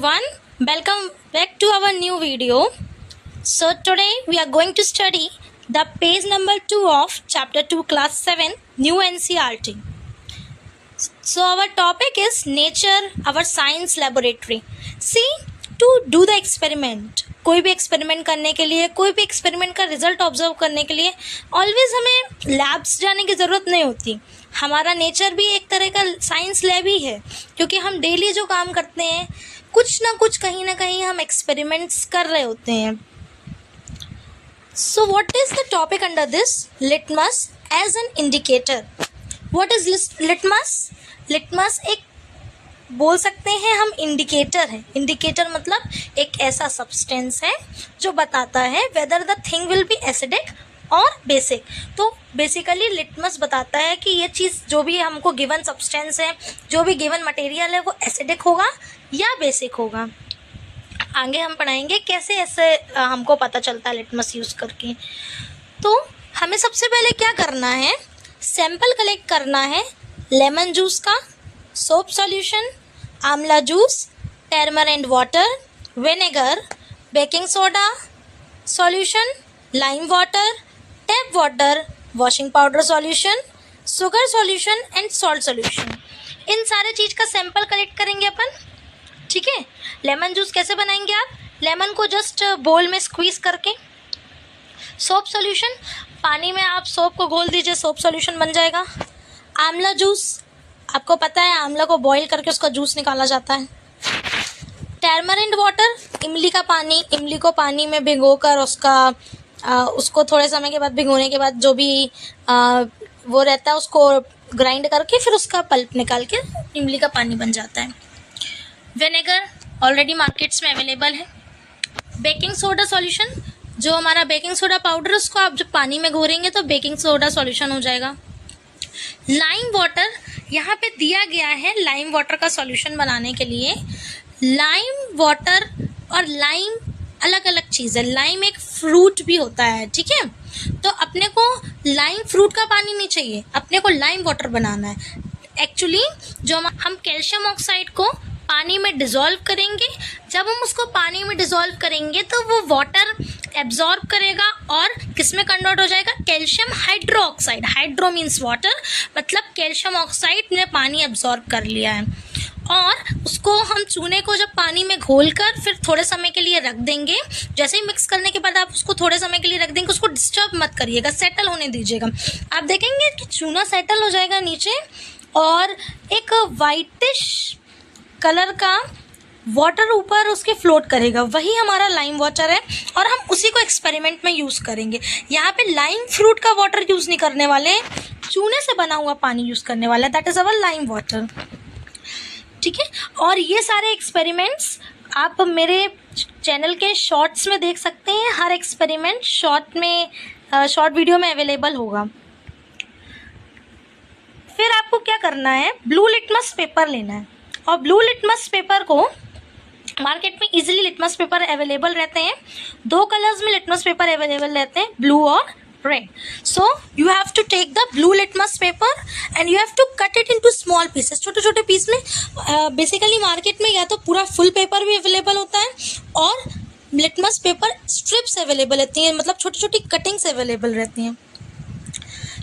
everyone, welcome back to our new video. So today we are going to study the page number 2 of chapter 2 class 7 new NCERT. So our topic is nature, our science laboratory. See, to do the experiment, कोई भी experiment करने के लिए, कोई भी experiment का result observe करने के लिए ऑलवेज हमें लैब्स जाने की ज़रूरत नहीं होती. हमारा नेचर भी एक तरह का साइंस लैब ही है, क्योंकि हम डेली जो काम करते हैं कुछ ना कुछ कहीं ना कहीं हम एक्सपेरिमेंट्स कर रहे होते हैं. So what is the topic under this? Litmus as an indicator. What is litmus? Litmus एक बोल सकते हैं हम इंडिकेटर है. इंडिकेटर मतलब एक ऐसा सब्सटेंस है जो बताता है whether the thing will be acidic और बेसिक. तो बेसिकली लिटमस बताता है कि ये चीज़ जो भी हमको गिवन सब्सटेंस है, जो भी गिवन मटेरियल है, वो एसिडिक होगा या बेसिक होगा. आगे हम पढ़ाएंगे कैसे ऐसे हमको पता चलता है लिटमस यूज़ करके. तो हमें सबसे पहले क्या करना है, सैंपल कलेक्ट करना है लेमन जूस का, soap solution, amla juice, tamarind water, vinegar, baking soda solution, lime water, tap water, washing powder solution, sugar solution and salt solution. इन सारे चीज़ का सैंपल कलेक्ट करेंगे अपन. ठीक है. लेमन जूस कैसे बनाएंगे आप? लेमन को जस्ट बोल में स्क्वीज करके. सोप सॉल्यूशन, पानी में आप सोप को घोल दीजिए, सोप सॉल्यूशन बन जाएगा. आंवला जूस, आपको पता है आंवला को बॉईल करके उसका जूस निकाला जाता है. टर्मरिंड वाटर, इमली का पानी, इमली को पानी में भिगोकर उसको थोड़े समय के बाद, भिगोने के बाद जो भी वो रहता है उसको ग्राइंड करके फिर उसका पल्प निकाल के इमली का पानी बन जाता है. विनेगर ऑलरेडी मार्केट्स में अवेलेबल है. बेकिंग सोडा सॉल्यूशन, जो हमारा बेकिंग सोडा पाउडर, उसको आप जब पानी में घोरेंगे तो बेकिंग सोडा सॉल्यूशन हो जाएगा. लाइम वाटर, यहाँ पे दिया गया है लाइम वाटर का सॉल्यूशन बनाने के लिए. लाइम वाटर और लाइम अलग अलग चीज़ है. लाइम एक फ्रूट भी होता है. ठीक है. तो अपने को लाइम फ्रूट का पानी नहीं चाहिए, अपने को लाइम वाटर बनाना है. एक्चुअली जो हम कैल्शियम ऑक्साइड को पानी में डिज़ोल्व करेंगे, जब हम उसको पानी में डिज़ोल्व करेंगे तो वो वाटर एब्जॉर्ब करेगा और किस में कन्वर्ट हो जाएगा? Calcium hydro oxide. Hydro means water, मतलब कैल्शियम ऑक्साइड ने पानी एब्जॉर्ब कर लिया है. और उसको हम चूने को जब पानी में घोलकर फिर थोड़े समय के लिए रख देंगे. जैसे ही मिक्स करने के बाद आप उसको थोड़े समय के लिए रख देंगे, उसको डिस्टर्ब मत करिएगा, सेटल होने दीजिएगा. आप देखेंगे कि चूना सेटल हो जाएगा नीचे और एक वाइटिश कलर का वाटर ऊपर उसके फ्लोट करेगा. वही हमारा लाइम वाटर है और हम उसी को एक्सपेरिमेंट में यूज़ करेंगे. यहाँ पे लाइम फ्रूट का वाटर यूज़ नहीं करने वाले, चूने से बना हुआ पानी यूज़ करने वाला है. That is our lime water. ठीक है. और ये सारे एक्सपेरिमेंट्स आप मेरे चैनल के शॉर्ट्स में देख सकते हैं. हर एक्सपेरिमेंट शॉर्ट वीडियो में अवेलेबल होगा. फिर आपको क्या करना है, ब्लू लिटमस पेपर लेना है. और ब्लू लिटमस पेपर को मार्केट में इजीली लिटमस पेपर अवेलेबल रहते हैं. 2 कलर्स में लिटमस पेपर अवेलेबल रहते हैं, ब्लू और red. So you have to take the blue litmus paper and you have to cut it into small pieces. छोटे छोटे पीस में. बेसिकली मार्केट में या तो पूरा फुल पेपर भी अवेलेबल होता है और लिटमस पेपर स्ट्रिप्स अवेलेबल रहती हैं, मतलब छोटी छोटी कटिंग्स अवेलेबल रहती हैं.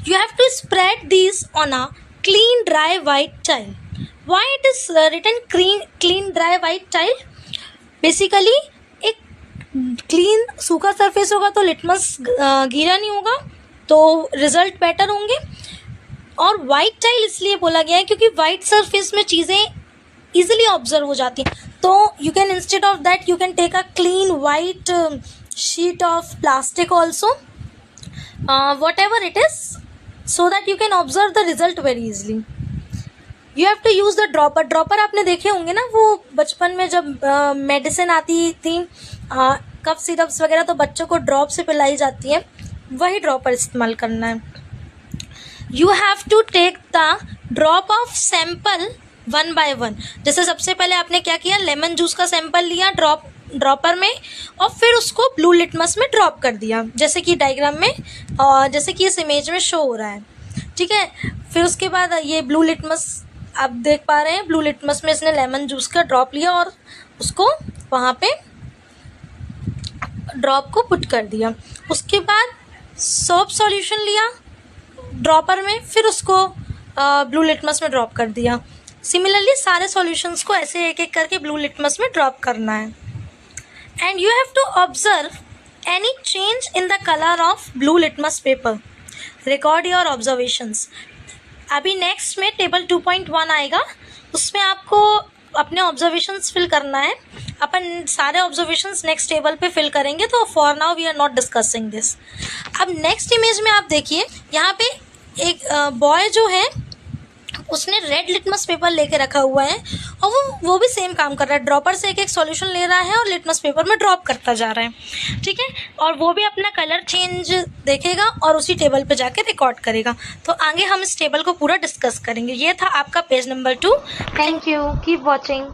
You have to spread these on a clean dry white tile. Why it is written clean dry white tile? Basically एक क्लीन सूखा सरफेस होगा तो लिटमस गीला नहीं होगा, तो रिजल्ट बेटर होंगे. और वाइट टाइल इसलिए बोला गया है क्योंकि वाइट सरफेस में चीज़ें इजीली ऑब्जर्व हो जाती हैं. तो you can instead of that you can take a clean white sheet of plastic also, whatever it is, so that you can observe the result very easily. You have to use the dropper. Dropper आपने देखे होंगे ना, वो बचपन में जब medicine आती थी, कफ सिरप्स वगैरह, तो बच्चों को ड्रॉप से पिलाई जाती है, वही ड्रॉपर इस्तेमाल करना है. You have to take the drop of sample 1 by 1. जैसे सबसे पहले आपने क्या किया, लेमन जूस का सैंपल लिया ड्रॉपर में और फिर उसको ब्लू लिटमस में ड्रॉप कर दिया, जैसे कि डायग्राम में और जैसे कि इस इमेज में शो हो रहा है. ठीक है. फिर उसके बाद ये ब्लू लिटमस आप देख पा रहे हैं, ब्लू लिटमस में इसने लेमन जूस का ड्रॉप लिया और उसको वहाँ पे ड्रॉप को पुट कर दिया। उसके बाद सोप सॉल्यूशन लिया ड्रॉपर में, फिर उसको ब्लू लिटमस में ड्रॉप कर दिया। सिमिलरली सारे सॉल्यूशंस को ऐसे एक एक करके ब्लू लिटमस में ड्रॉप करना है। And you have to observe any change in the colour of blue litmus paper, record your observations. अभी नेक्स्ट में टेबल 2.1 आएगा, उसमें आपको अपने ऑब्जर्वेशंस फिल करना है। अपन सारे ऑब्जर्वेशंस नेक्स्ट टेबल पे फिल करेंगे, तो for now we are not discussing this. अब नेक्स्ट इमेज में आप देखिए, यहाँ पे एक बॉय जो है उसने रेड लिटमस पेपर लेके रखा हुआ है और वो भी सेम काम कर रहा है, ड्रॉपर से एक एक सॉल्यूशन ले रहा है और लिटमस पेपर में ड्रॉप करता जा रहा है, ठीक है। और वो भी अपना कलर चेंज देखेगा और उसी टेबल पे जाके रिकॉर्ड करेगा। तो आगे हम इस टेबल को पूरा डिस्कस करेंगे। ये था आपका page number 2। Thank you, keep watching.